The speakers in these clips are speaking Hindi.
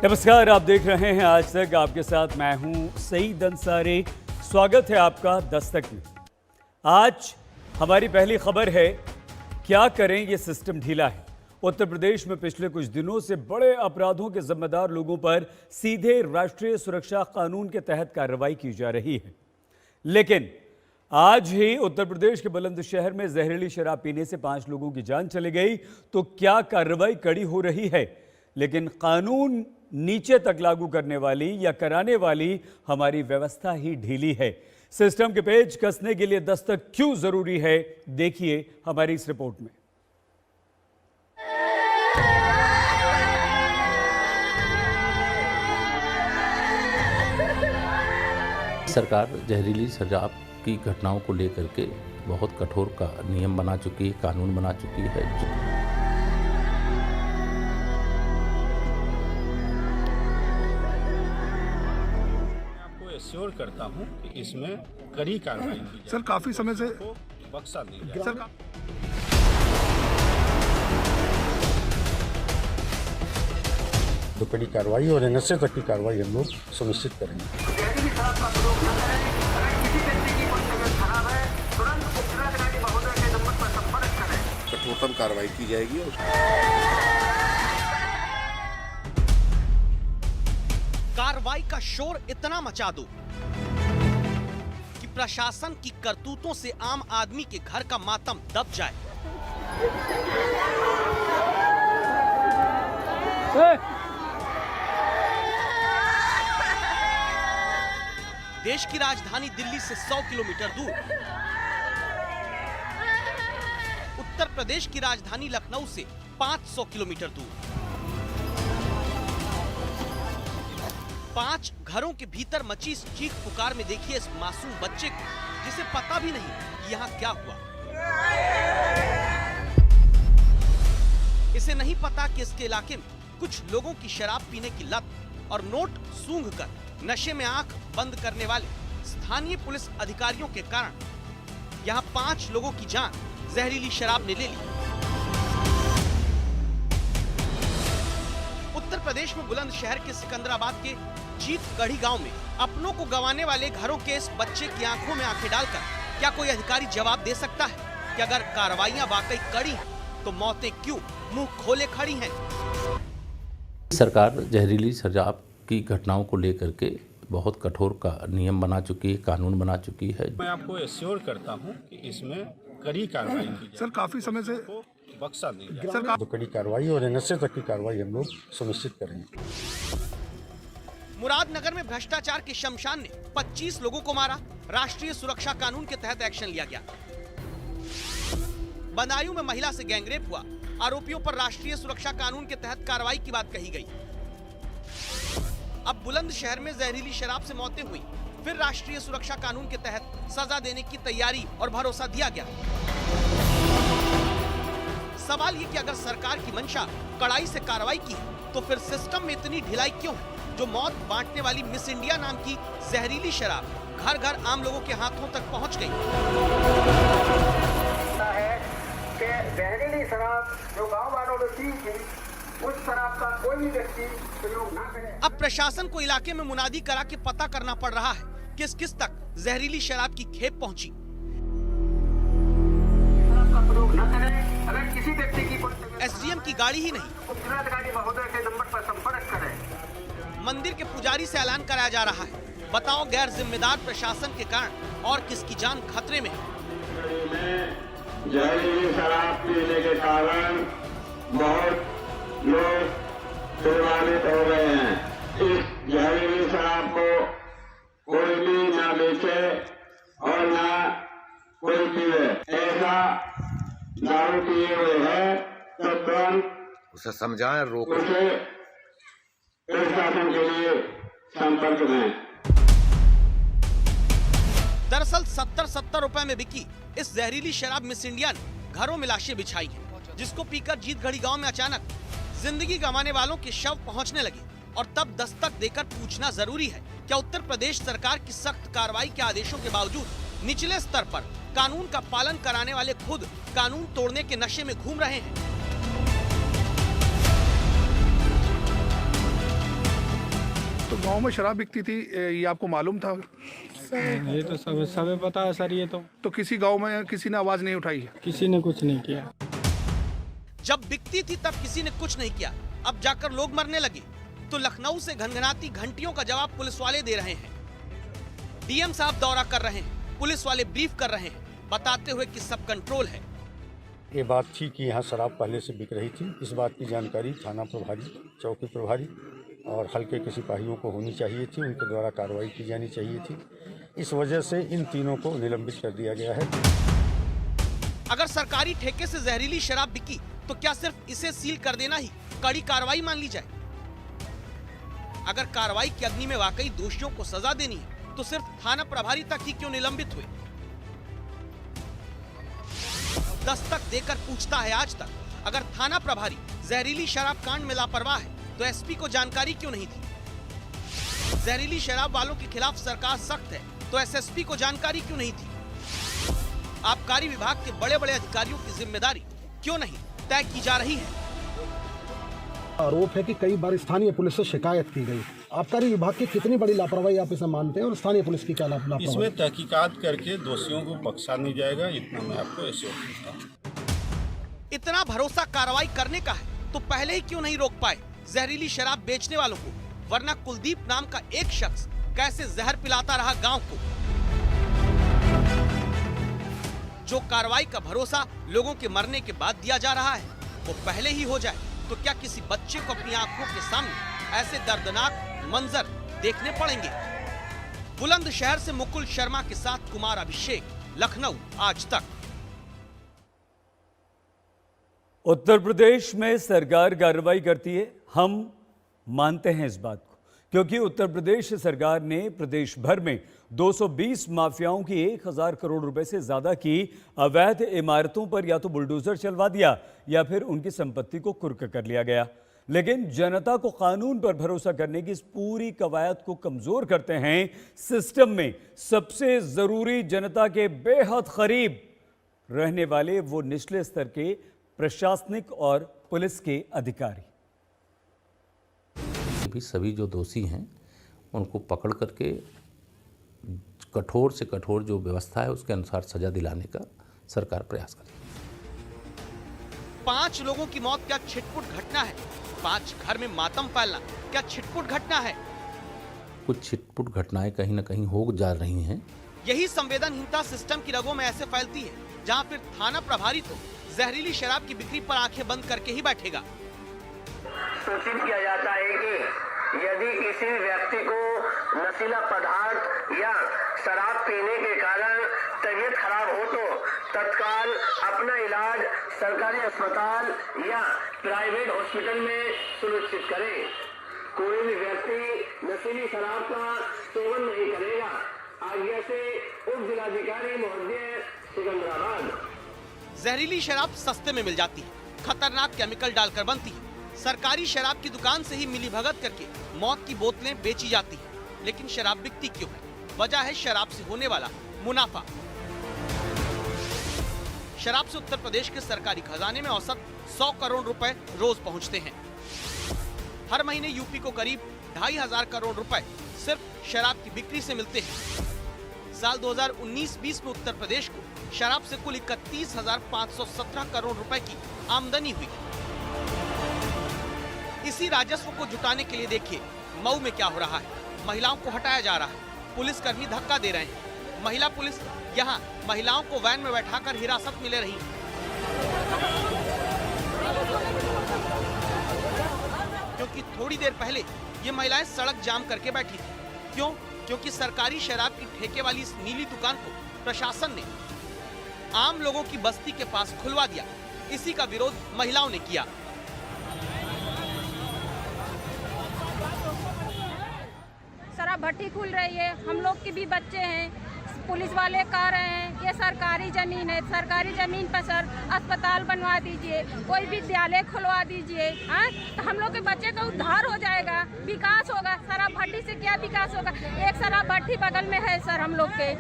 नमस्कार, आप देख रहे हैं आज तक। आपके साथ मैं हूं सईद अंसारी। स्वागत है आपका दस्तक में। आज हमारी पहली खबर है, क्या करें ये सिस्टम ढीला है। उत्तर प्रदेश में पिछले कुछ दिनों से बड़े अपराधों के जिम्मेदार लोगों पर सीधे राष्ट्रीय सुरक्षा कानून के तहत कार्रवाई की जा रही है। लेकिन आज ही उत्तर प्रदेश के बुलंदशहर में जहरीली शराब पीने से 5 लोगों की जान चली गई। तो क्या कार्रवाई कड़ी हो रही है, लेकिन कानून नीचे तक लागू करने वाली या कराने वाली हमारी व्यवस्था ही ढीली है। सिस्टम के पेच कसने के लिए दस्तक क्यों जरूरी है, देखिए हमारी इस रिपोर्ट में। सरकार जहरीली शराब की घटनाओं को लेकर के बहुत कठोर का नियम बना चुकी है, कानून बना चुकी है। श्योर करता हूं कि इसमें कड़ी कार्रवाई की जाए। सर, काफी समय से बख्शा नहीं जाए। सर, तो कड़ी कार्रवाई और नशे तक की कार्रवाई हम लोग सुनिश्चित करेंगे। कठोरतम कार्रवाई की जाएगी। कार्रवाई का शोर इतना मचा दो कि प्रशासन की करतूतों से आम आदमी के घर का मातम दब जाए। देश की राजधानी दिल्ली से 100 किलोमीटर दूर उत्तर प्रदेश की राजधानी लखनऊ से 500 किलोमीटर दूर 5 घरों के भीतर मची इस चीख पुकार में देखिए इस मासूम बच्चे को, जिसे पता भी नहीं कि यहाँ क्या हुआ। इसे नहीं पता कि इसके इलाके में कुछ लोगों की शराब पीने की लत और नोट सूंघकर नशे में आंख बंद करने वाले स्थानीय पुलिस अधिकारियों के कारण यहाँ 5 लोगों की जान जहरीली शराब ने ले ली। उत्तर प्रदेश में बुलंदशहर के सिकंदराबाद के जीतगढ़ी गांव में अपनों को गंवाने वाले घरों के इस बच्चे की आंखों में आंखें डालकर क्या कोई अधिकारी जवाब दे सकता है कि अगर कार्रवाइयां वाकई कड़ी हैं तो मौतें क्यों मुंह खोले खड़ी हैं? सरकार जहरीली शराब की घटनाओं को लेकर के बहुत कठोर का नियम बना चुकी है, कानून बना चुकी है। मैं आपको एश्योर करता हूं कि इसमें कड़ी कार्रवाई की जाए। सर, काफी समय से बख्शा नहीं जाए। सर, तो कड़ी कार्रवाई और नशे तक की कार्रवाई हम लोग सुनिश्चित करेंगे। मुरादनगर में भ्रष्टाचार के शमशान ने 25 लोगों को मारा। राष्ट्रीय सुरक्षा कानून के तहत एक्शन लिया गया। बदायूं में महिला से गैंगरेप हुआ। आरोपियों पर राष्ट्रीय सुरक्षा कानून के तहत कार्रवाई की बात कही गई। अब बुलंदशहर में जहरीली शराब से मौतें हुई, फिर राष्ट्रीय सुरक्षा कानून के तहत सजा देने की तैयारी और भरोसा दिया गया। सवाल ये कि अगर सरकार की मंशा कड़ाई से कार्रवाई की है तो फिर सिस्टम में इतनी ढिलाई क्यों है, जो मौत बांटने वाली मिस इंडिया नाम की जहरीली शराब घर घर आम लोगों के हाथों तक पहुंच गई। जहरीली शराब जो गांव वालों ने पी थी, उस शराब का कोई भी व्यक्ति प्रयोग न करे। अब प्रशासन को इलाके में मुनादी करा के पता करना पड़ रहा है किस किस तक जहरीली शराब की खेप पहुंची। अगर किसी व्यक्ति की एसडीएम की गाड़ी ही नहीं, उपजिलाधिकारी महोदय के नंबर पर संपर्क करें। मंदिर के पुजारी से ऐलान कराया जा रहा है। बताओ, गैर जिम्मेदार प्रशासन के कारण और किसकी जान खतरे में है? जहरीली शराब पीने के कारण बहुत लोग प्रभावित हो गए हैं। इस जहरीली शराब को कोई भी ना बेचे और ना कोई पिए। ऐसा दारू पिए हुए है तो तुरंत उसे समझाएं, रोकें। उसे प्रशासन के लिए संपर्क में। दरअसल 70-70 रुपए में बिकी इस जहरीली शराब मिस इंडिया ने घरों में लाशें बिछाई हैं, जिसको पीकर जीतगढ़ी गांव में अचानक जिंदगी गंवाने वालों के शव पहुंचने लगे। और तब दस्तक देकर पूछना जरूरी है, क्या उत्तर प्रदेश सरकार की सख्त कार्रवाई के आदेशों के बावजूद निचले स्तर पर कानून का पालन कराने वाले खुद कानून तोड़ने के नशे में घूम रहे हैं? तो गांव में शराब बिकती थी, ये आपको मालूम था? ये तो सब पता है सर। ये तो किसी गांव में किसी ने आवाज नहीं उठाई? किसी ने कुछ नहीं किया। जब बिकती थी तब किसी ने कुछ नहीं किया, अब जाकर लोग मरने लगे। तो लखनऊ से घनघनाती घंटियों का जवाब पुलिस वाले दे रहे हैं। डीएम साहब दौरा कर रहे हैं, पुलिस वाले ब्रीफ कर रहे हैं, बताते हुए कि सब कंट्रोल है। ये बात थी कि यहाँ शराब पहले से बिक रही थी, इस बात की जानकारी थाना प्रभारी, चौकी प्रभारी और हल्के के सिपाहियों को होनी चाहिए थी, उनके द्वारा कार्रवाई की जानी चाहिए थी। इस वजह से इन तीनों को निलंबित कर दिया गया है। अगर सरकारी ठेके से जहरीली शराब बिकी तो क्या सिर्फ इसे सील कर देना ही कड़ी कार्रवाई मान ली जाए? अगर कार्रवाई की अग्नि में वाकई दोषियों को सजा देनी है तो सिर्फ थाना प्रभारी तक ही क्यों निलंबित हुए? दस्तक देकर पूछता है आज तक, अगर थाना प्रभारी जहरीली शराब कांड में लापरवाह है तो एसपी को जानकारी क्यों नहीं थी? जहरीली शराब वालों के खिलाफ सरकार सख्त है तो एसएसपी को जानकारी क्यों नहीं थी? आबकारी विभाग के बड़े बड़े अधिकारियों की जिम्मेदारी क्यों नहीं तय की जा रही है? आरोप है कि कई बार स्थानीय पुलिस से शिकायत की गई। आबकारी विभाग की कितनी बड़ी लापरवाही आप इसे मानते हैं और स्थानीय पुलिस की क्या लापरवाही? इसमें तहकीकात करके दोषियों को बख्शा नहीं जाएगा, इतना मैं आपको ऐसे कहता हूं। इतना भरोसा कार्रवाई करने का है तो पहले ही क्यों नहीं रोक पाए जहरीली शराब बेचने वालों को? वरना कुलदीप नाम का एक शख्स कैसे जहर पिलाता रहा गांव को? जो कार्रवाई का भरोसा लोगों के मरने के बाद दिया जा रहा है वो पहले ही हो जाए तो क्या किसी बच्चे को अपनी आंखों के सामने ऐसे दर्दनाक मंजर देखने पड़ेंगे? बुलंदशहर से मुकुल शर्मा के साथ कुमार अभिषेक, लखनऊ आज तक। उत्तर प्रदेश में सरकार कार्रवाई करती है, हम मानते हैं इस बात को, क्योंकि उत्तर प्रदेश सरकार ने प्रदेश भर में 220 माफियाओं की 1000 करोड़ रुपए से ज्यादा की अवैध इमारतों पर या तो बुलडोजर चलवा दिया या फिर उनकी संपत्ति को कुर्क कर लिया गया। लेकिन जनता को कानून पर भरोसा करने की इस पूरी कवायद को कमजोर करते हैं सिस्टम में सबसे जरूरी, जनता के बेहद करीब रहने वाले वो निचले स्तर के प्रशासनिक और पुलिस के अधिकारी। भी सभी जो दोषी हैं उनको पकड़ करके कठोर से कठोर जो व्यवस्था है उसके अनुसार सजा दिलाने का सरकार प्रयास करती है। 5 लोगों की मौत क्या छिटपुट घटना है? 5 घर में मातम फैलना क्या छिटपुट घटना है? कुछ छिटपुट घटनाएं कहीं ना कहीं हो जा रही हैं। यही संवेदनहीनता सिस्टम की रगों में ऐसे फैलती है जहां फिर थाना प्रभारी तो जहरीली शराब की बिक्री पर आंखें बंद करके ही बैठेगा। सूचित किया जाता है कि यदि किसी व्यक्ति को नशीला पदार्थ या शराब पीने के कारण तबीयत खराब हो तो तत्काल अपना इलाज सरकारी अस्पताल या प्राइवेट हॉस्पिटल में सुनिश्चित करे। कोई भी व्यक्ति नशीली शराब का सेवन नहीं करेगा। आगे से उप जिलाधिकारी महोदय सिकंदराबाद। जहरीली शराब सस्ते में मिल जाती है, खतरनाक केमिकल डालकर बनती है। सरकारी शराब की दुकान से ही मिली भगत करके मौत की बोतलें बेची जाती हैं। लेकिन शराब बिकती क्यों है? वजह है शराब से होने वाला मुनाफा। शराब से उत्तर प्रदेश के सरकारी खजाने में औसत 100 करोड़ रुपए रोज पहुंचते हैं। हर महीने यूपी को करीब 2500 करोड़ रुपए सिर्फ शराब की बिक्री से मिलते हैं। साल 2019-20 में उत्तर प्रदेश को शराब से कुल 31,517 करोड़ रुपए की आमदनी हुई। इसी राजस्व को जुटाने के लिए देखिए मऊ में क्या हो रहा है। महिलाओं को हटाया जा रहा है, पुलिसकर्मी धक्का दे रहे हैं। महिला पुलिस यहाँ महिलाओं को वैन में बैठाकर हिरासत में ले रही है। क्योंकि थोड़ी देर पहले ये महिलाएं सड़क जाम करके बैठी थी। क्यों? क्योंकि सरकारी शराब की ठेके वाली इस नीली दुकान को प्रशासन ने आम लोगों की बस्ती के पास खुलवा दिया। इसी का विरोध महिलाओं ने किया। शराब भट्टी खुल रही है, हम लोग के भी बच्चे हैं, पुलिस वाले कह रहे हैं ये सरकारी जमीन है, सरकारी जमीन पर सर अस्पताल बनवा दीजिए, कोई विद्यालय खुलवा दीजिए, तो हम लोग के बच्चे का उद्धार हो जाएगा, विकास होगा। शराब भट्टी से क्या विकास होगा? एक शराब भट्टी बगल में है सर हम लोग के।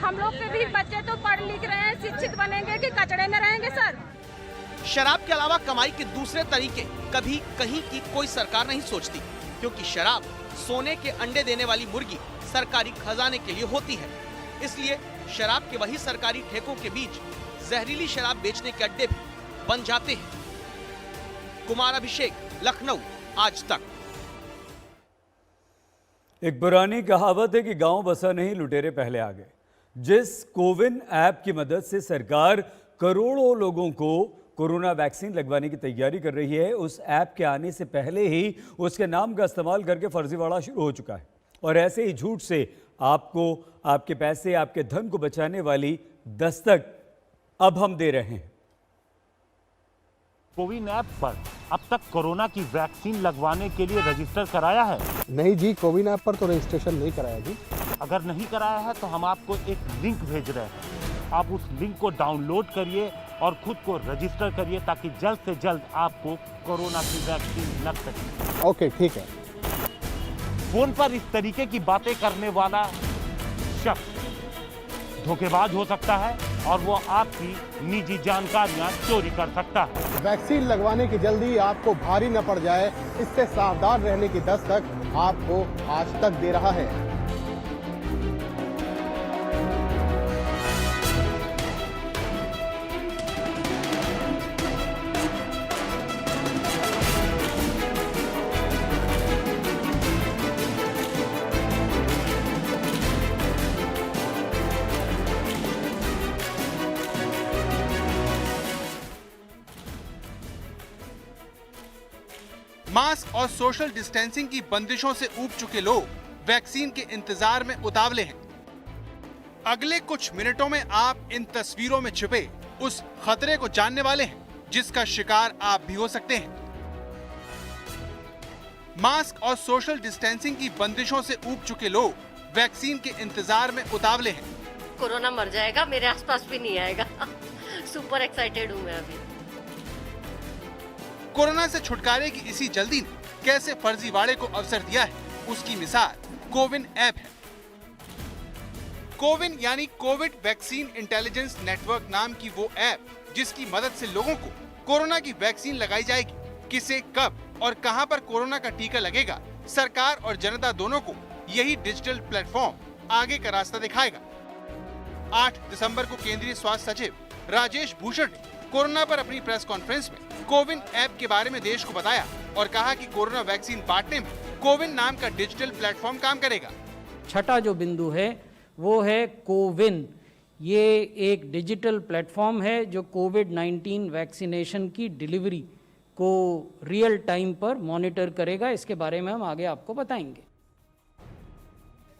हम लोग के भी बच्चे तो पढ़ लिख रहे हैं, शिक्षित बनेंगे कि कचड़े में रहेंगे सर? शराब के अलावा कमाई के दूसरे तरीके कभी कहीं की कोई सरकार नहीं सोचती। क्योंकि शराब सोने के अंडे देने वाली मुर्गी सरकारी खजाने के लिए होती है। इसलिए शराब के वही सरकारी ठेकों के बीच जहरीली शराब बेचने के अड्डे भी बन जाते हैं। कुमार अभिषेक, लखनऊ, आज तक। एक पुरानी कहावत है कि गांव बसा नहीं, लुटेरे पहले आ गए। जिस कोविन ऐप की मदद से सरकार करोड़ों लोगों को कोरोना वैक्सीन लगवाने की तैयारी कर रही है, उस ऐप के आने से पहले ही उसके नाम का इस्तेमाल करके फर्जीवाड़ा शुरू हो चुका है। और ऐसे ही झूठ से आपको आपके पैसे, आपके धन को बचाने वाली दस्तक अब हम दे रहे हैं। कोविन ऐप पर अब तक कोरोना की वैक्सीन लगवाने के लिए रजिस्टर कराया है? नहीं जी, कोविन ऐप पर तो रजिस्ट्रेशन नहीं कराया जी। अगर नहीं कराया है तो हम आपको एक लिंक भेज रहे हैं, आप उस लिंक को डाउनलोड करिए और खुद को रजिस्टर करिए ताकि जल्द से जल्द आपको कोरोना की वैक्सीन लग सके। ओके, ठीक है। फोन पर इस तरीके की बातें करने वाला शख्स धोखेबाज हो सकता है और वो आपकी निजी जानकारियां चोरी कर सकता है। वैक्सीन लगवाने की जल्दी आपको भारी न पड़ जाए, इससे सावधान रहने की दस्तक आपको आज तक दे रहा है। मास्क और सोशल डिस्टेंसिंग की बंदिशों से ऊब चुके लोग वैक्सीन के इंतजार में उतावले हैं। अगले कुछ मिनटों में आप इन तस्वीरों में छिपे उस खतरे को जानने वाले हैं जिसका शिकार आप भी हो सकते हैं। मास्क और सोशल डिस्टेंसिंग की बंदिशों से ऊब चुके लोग वैक्सीन के इंतजार में उतावले हैं। कोरोना मर जाएगा, मेरे आसपास भी नहीं आएगा। सुपर एक्साइटेड हूँ मैं अभी। कोरोना से छुटकारे की इसी जल्दी ने कैसे फर्जीवाड़े को अवसर दिया है, उसकी मिसाल कोविन ऐप है। कोविन यानी कोविड वैक्सीन इंटेलिजेंस नेटवर्क नाम की वो ऐप जिसकी मदद से लोगों को कोरोना की वैक्सीन लगाई जाएगी। किसे, कब और कहां पर कोरोना का टीका लगेगा, सरकार और जनता दोनों को यही डिजिटल प्लेटफॉर्म आगे का रास्ता दिखाएगा। 8 दिसंबर को केंद्रीय स्वास्थ्य सचिव राजेश भूषण ने कोरोना पर अपनी प्रेस कॉन्फ्रेंस में कोविन ऐप के बारे में देश को बताया और कहा कि कोरोना वैक्सीन बांटने में कोविन नाम का डिजिटल प्लेटफॉर्म काम करेगा। छठा जो बिंदु है वो है कोविन। ये एक डिजिटल प्लेटफॉर्म है जो कोविड-19 वैक्सीनेशन की डिलीवरी को रियल टाइम पर मॉनिटर करेगा। इसके बारे में हम आगे आपको बताएंगे।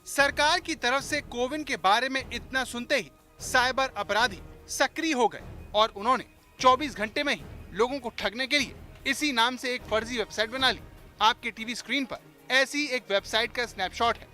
सरकार की तरफ से कोविन के बारे में इतना सुनते ही साइबर अपराधी सक्रिय हो गए और उन्होंने 24 घंटे में ही लोगों को ठगने के लिए इसी नाम से एक फर्जी वेबसाइट बना ली। आपके टीवी स्क्रीन पर ऐसी एक वेबसाइट का स्नैपशॉट है।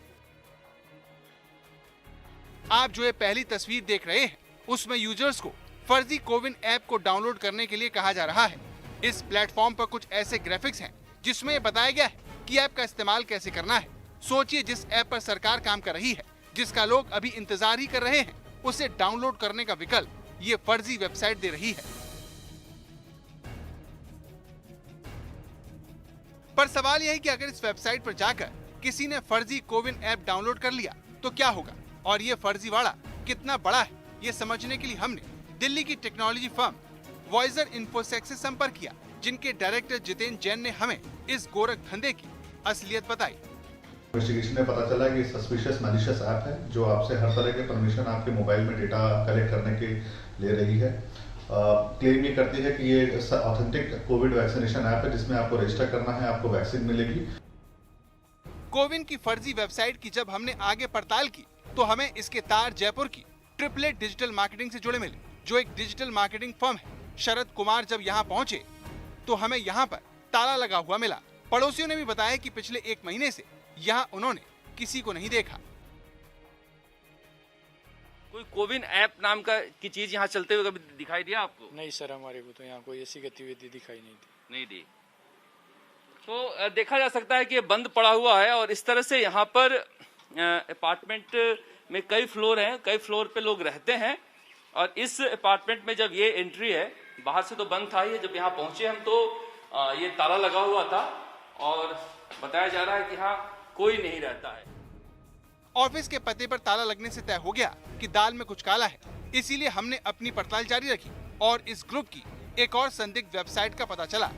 आप जो ये पहली तस्वीर देख रहे हैं उसमें यूजर्स को फर्जी कोविन ऐप को डाउनलोड करने के लिए कहा जा रहा है। इस प्लेटफॉर्म पर कुछ ऐसे ग्राफिक्स हैं जिसमें ये बताया गया है कि ऐप का इस्तेमाल कैसे करना है। सोचिए, जिस ऐप पर सरकार काम कर रही है, जिसका लोग अभी इंतजार ही कर रहे हैं, उसे डाउनलोड करने का विकल्प ये फर्जी वेबसाइट दे रही है। पर सवाल यह है कि अगर इस वेबसाइट पर जाकर किसी ने फर्जी कोविन ऐप डाउनलोड कर लिया तो क्या होगा और ये फर्जीवाड़ा कितना बड़ा है, ये समझने के लिए हमने दिल्ली की टेक्नोलॉजी फर्म वॉइजर इन्फोसेक से संपर्क किया, जिनके डायरेक्टर जितेंद्र जैन ने हमें इस गोरख धंधे की असलियत बताई। इन्वेस्टिगेशन में पता चला कि सस्पिशियस मैलिशियस ऐप है जो आपसे हर तरह के परमिशन आपके मोबाइल में डेटा कलेक्ट करने के ले रही है। क्लेम ये करती है कि ये ऑथेंटिक कोविड वैक्सीनेशन ऐप है जिसमें आपको रजिस्टर करना है, आपको वैक्सीन मिलेगी। कोविन की फर्जी वेबसाइट की जब हमने आगे पड़ताल की तो हमें इसके तार जयपुर की ट्रिपलेट डिजिटल मार्केटिंग से जुड़े मिले, जो एक डिजिटल मार्केटिंग फर्म है। शरद कुमार जब यहाँ पहुँचे तो हमें यहाँ पर ताला लगा हुआ मिला। पड़ोसियों ने भी बताया कि पिछले 1 महीने से यहाँ उन्होंने किसी को नहीं देखा। कोई कोविन ऐप नाम का की चीज यहाँ चलते हुए कभी दिखाई दिया आपको? नहीं सर, हमारे को तो यहाँ कोई ऐसी गतिविधि दिखाई नहीं दी। तो देखा जा सकता है कि ये बंद पड़ा हुआ है और इस तरह से यहाँ पर अपार्टमेंट में कई फ्लोर हैं, कई फ्लोर पे लोग रहते हैं और इस अपार्टमेंट में जब ये एंट्री है, बाहर से तो बंद था ही, जब यहाँ पहुंचे हम तो ये ताला लगा हुआ था और बताया जा रहा है कि हाँ कोई नहीं रहता है। ऑफिस के पते पर ताला लगने से तय हो गया कि दाल में कुछ काला है, इसीलिए हमने अपनी पड़ताल जारी रखी और इस ग्रुप की एक और संदिग्ध वेबसाइट का पता चला।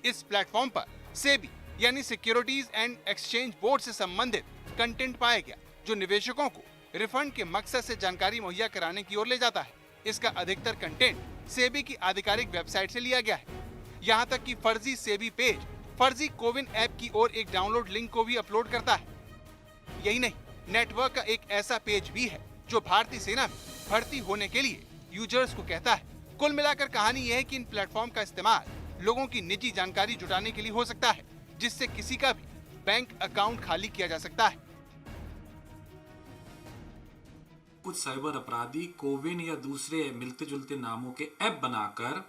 इस प्लेटफॉर्म पर सेबी यानी सिक्योरिटीज एंड एक्सचेंज बोर्ड से संबंधित कंटेंट पाया गया, जो निवेशकों को रिफंड के मकसद से जानकारी मुहैया कराने की ओर ले जाता है। इसका अधिकतर कंटेंट सेबी की आधिकारिक वेबसाइट से लिया गया है। यहाँ तक कि फर्जी सेबी पेज फर्जी कोविन ऐप की ओर एक डाउनलोड लिंक को भी अपलोड करता है। यही नहीं, नेटवर्क का एक ऐसा पेज भी है जो भारतीय सेना में भर्ती होने के लिए यूजर्स को कहता है। कुल मिलाकर कहानी यह है कि इन प्लेटफॉर्म का इस्तेमाल लोगों की निजी जानकारी जुटाने के लिए हो सकता है, जिससे किसी का भी बैंक अकाउंट खाली किया जा सकता है। कुछ साइबर अपराधी कोविन या दूसरे मिलते जुलते नामों के ऐप बनाकर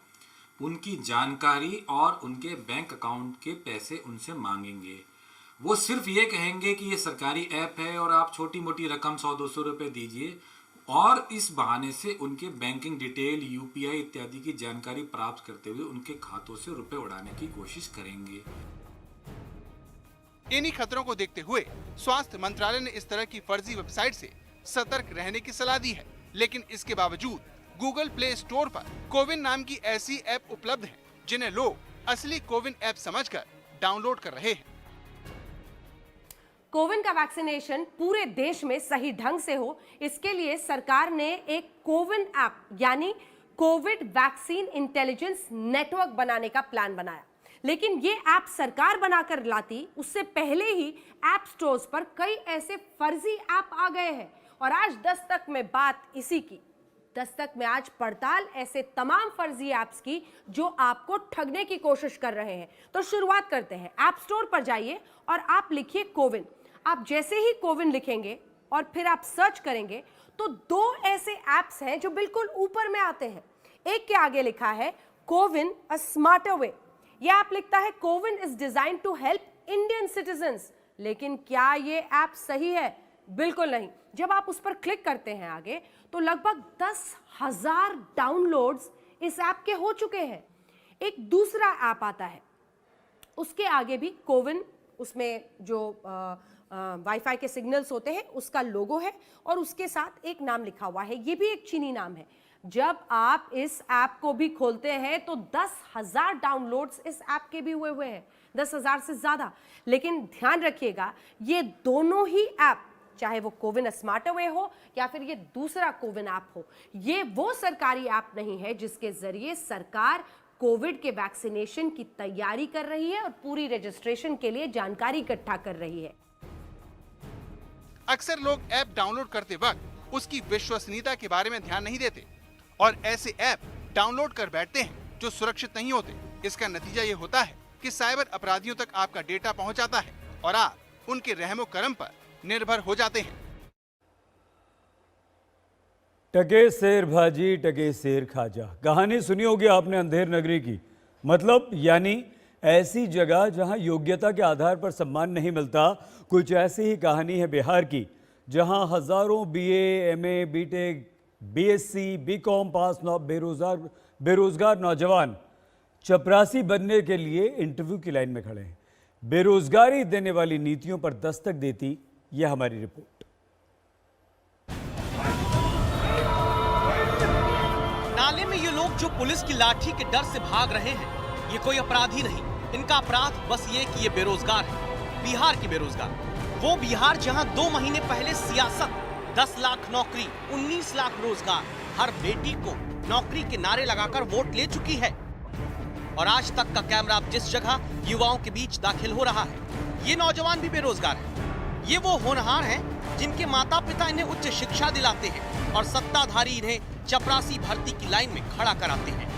उनकी जानकारी और उनके बैंक अकाउंट के पैसे उनसे मांगेंगे। वो सिर्फ ये कहेंगे कि ये सरकारी ऐप है और आप छोटी मोटी रकम 100-200 रुपए दीजिए, और इस बहाने से उनके बैंकिंग डिटेल, यूपीआई इत्यादि की जानकारी प्राप्त करते हुए उनके खातों से रुपए उड़ाने की कोशिश करेंगे। इन्हीं खतरों को देखते हुए स्वास्थ्य मंत्रालय ने इस तरह की फर्जी वेबसाइट से सतर्क रहने की सलाह दी है, लेकिन इसके बावजूद गूगल प्ले स्टोर पर कोविन नाम की ऐसी ऐप उपलब्ध हैं, जिन्हें लोग असली कोविन ऐप समझकर डाउनलोड कर रहे हैं। कोविन का वैक्सीनेशन पूरे देश में सही ढंग से हो, इसके लिए सरकार ने एक कोविन ऐप यानी कोविड वैक्सीन इंटेलिजेंस नेटवर्क बनाने का प्लान बनाया। लेकिन ये ऐप सरकार बनाकर लाती उससे पहले ही ऐप स्टोर्स पर कई ऐसे फर्जी ऐप आ गए हैं, और आज दस्तक में बात इसी की। दस्तक में आज पड़ताल ऐसे तमाम फर्जी ऐप्स की जो आपको ठगने की कोशिश कर रहे हैं। तो शुरुआत करते हैं। ऐप स्टोर पर जाइए और आप लिखिए कोविन। आप जैसे ही कोविन लिखेंगे और फिर आप सर्च करेंगे तो दो ऐसे ऐप्स हैं जो बिल्कुल ऊपर में आते हैं। एक के आगे लिखा है कोविन अ स्मार्टर वे। यह ऐप लिखता है CoWIN is design to help Indian citizens. लेकिन क्या ये ऐप सही है? बिल्कुल नहीं। जब आप उस पर क्लिक करते हैं आगे तो लगभग 10,000 डाउनलोड्स इस ऐप के हो चुके हैं। एक दूसरा ऐप आता है, उसके आगे भी कोविन, उसमें जो वाईफाई के सिग्नल्स होते हैं उसका लोगो है और उसके साथ एक नाम लिखा हुआ है। ये भी एक चीनी नाम है। जब आप इस ऐप को भी खोलते हैं तो 10,000 डाउनलोड्स इस ऐप के भी हुए हैं, 10,000 से ज्यादा। लेकिन ध्यान रखिएगा, ये दोनों ही ऐप, चाहे वो कोविन स्मार्टर वे हो या फिर ये दूसरा कोविन ऐप हो, ये वो सरकारी ऐप नहीं है जिसके जरिए सरकार कोविड के वैक्सीनेशन की तैयारी कर रही है और पूरी रजिस्ट्रेशन के लिए जानकारी इकट्ठा कर रही है। अक्सर लोग ऐप डाउनलोड करते वक्त उसकी विश्वसनीयता के बारे में ध्यान नहीं देते और ऐसे ऐप डाउनलोड कर बैठते हैं जो सुरक्षित नहीं होते। इसका नतीजा ये होता है कि साइबर अपराधियों तक आपका डेटा पहुंच जाता है और आप उनके रहमो करम पर निर्भर हो जाते हैं। टके शेर भाजी टके शेर खाजा, कहानी सुनी होगी आपने अंधेर नगरी की। मतलब यानी ऐसी जगह जहां योग्यता के आधार पर सम्मान नहीं मिलता। कुछ ऐसी ही कहानी है बिहार की, जहां हजारों BA, MA, BTech, BSc, BCom pass बेरोजगार नौजवान चपरासी बनने के लिए इंटरव्यू की लाइन में खड़े हैं। बेरोजगारी देने वाली नीतियों पर दस्तक देती यह हमारी रिपोर्ट। नाले में ये लोग जो पुलिस की लाठी के डर से भाग रहे हैं, ये कोई अपराधी नहीं। इनका अपराध बस ये कि ये बेरोजगार है। बिहार के बेरोजगार, वो बिहार जहां 2 महीने पहले सियासत, 10 लाख नौकरी, 19 लाख रोजगार, हर बेटी को नौकरी के नारे लगाकर वोट ले चुकी है। और आज तक का कैमरा अब जिस जगह युवाओं के बीच दाखिल हो रहा है, ये नौजवान भी बेरोजगार है। ये वो होनहार हैं जिनके माता पिता इन्हें उच्च शिक्षा दिलाते हैं और सत्ताधारी इन्हें चपरासी भर्ती की लाइन में खड़ा कराते हैं।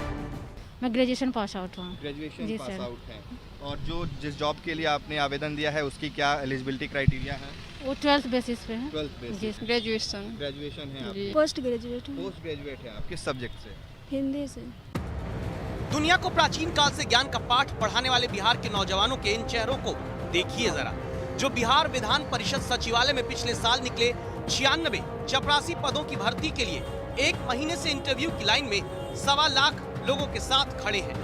मैं ग्रेजुएशन पास आउट हूँ। ग्रेजुएशन पास आउट है। और जो जिस जॉब के लिए आपने आवेदन दिया है उसकी क्या एलिजिबिलिटी क्राइटेरिया है? वो 12th बेसिस पे है। 12th basis. ग्रेजुएशन है आप? पोस्ट ग्रेजुएट हूँ। पोस्ट ग्रेजुएट है आप? किस सब्जेक्ट से? हिंदी से। दुनिया को प्राचीन काल से ज्ञान का पाठ पढ़ाने वाले बिहार के नौजवानों के इन चेहरों को देखिए जरा, जो बिहार विधान परिषद सचिवालय में पिछले साल निकले 96 चपरासी पदों की भर्ती के लिए 1 महीने से इंटरव्यू की लाइन में 1.25 लाख लोगों के साथ खड़े हैं।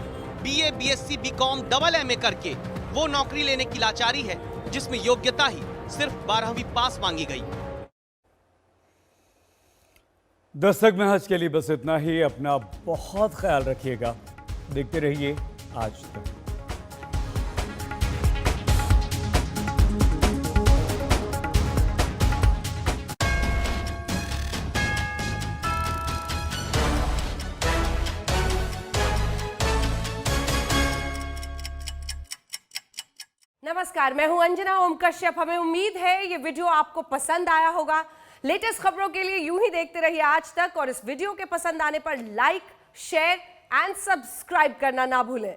BA, BSc, BCom, double MA करके वो नौकरी लेने की लाचारी है जिसमें योग्यता ही सिर्फ 12वीं पास मांगी गई। दस्तक में आज के लिए बस इतना ही। अपना बहुत ख्याल रखिएगा। देखते रहिए आज तक। नमस्कार, मैं हूं अंजना ओम कश्यप। हमें उम्मीद है ये वीडियो आपको पसंद आया होगा। लेटेस्ट खबरों के लिए यूं ही देखते रहिए आज तक, और इस वीडियो के पसंद आने पर लाइक, शेयर एंड सब्सक्राइब करना ना भूलें।